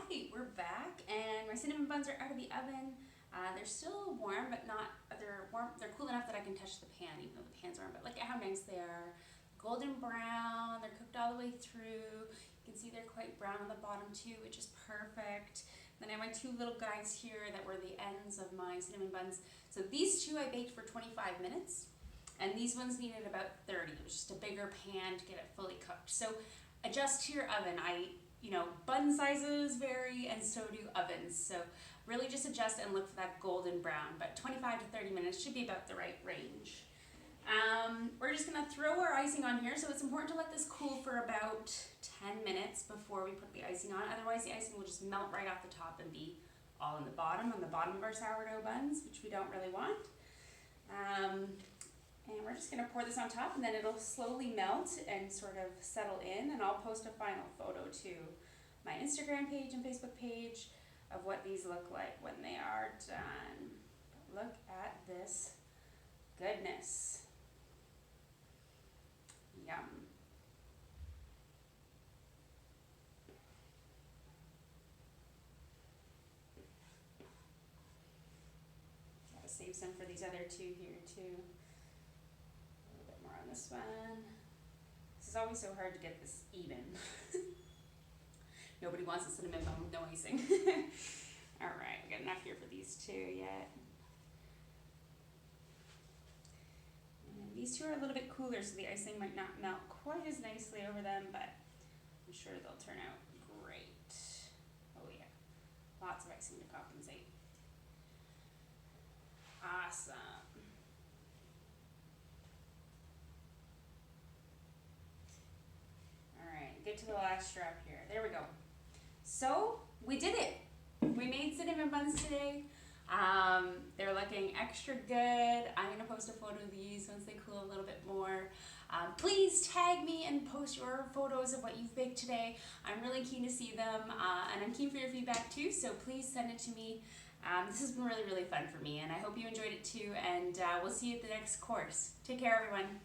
Alright, we're back and my cinnamon buns are out of the oven. They're still warm, but they're warm, they're cool enough that I can touch the pan, even though the pan's warm, but look at how nice they are. Golden brown, they're cooked all the way through. You can see they're quite brown on the bottom too, which is perfect. Then I have my two little guys here that were the ends of my cinnamon buns. So these two I baked for 25 minutes, and these ones needed about 30. It was just a bigger pan to get it fully cooked. So adjust to your oven. Bun sizes vary and so do ovens. So really just adjust and look for that golden brown, but 25 to 30 minutes should be about the right range. We're just gonna throw our icing on here. So it's important to let this cool for about 10 minutes before we put the icing on. Otherwise the icing will just melt right off the top and be all on the bottom of our sourdough buns, which we don't really want. And we're just going to pour this on top, and then it'll slowly melt and sort of settle in, and I'll post a final photo to my Instagram page and Facebook page of what these look like when they are done. But look at this goodness. Yum. Gotta save some for these other two here too. A little bit more on this one. This is always so hard to get this even. Nobody wants a cinnamon bun with no icing. Alright, we got enough here for these two yet. And these two are a little bit cooler, so the icing might not melt quite as nicely over them, but I'm sure they'll turn out great. Oh yeah, lots of icing to compensate. Awesome. Alright, get to the last strap here. There we go. So, we did it! We made cinnamon buns today. They're looking extra good. I'm going to post a photo of these once they cool a little bit more. Please tag me and post your photos of what you've baked today. I'm really keen to see them, and I'm keen for your feedback too, so please send it to me. This has been really, really fun for me, and I hope you enjoyed it too, and we'll see you at the next course. Take care, everyone.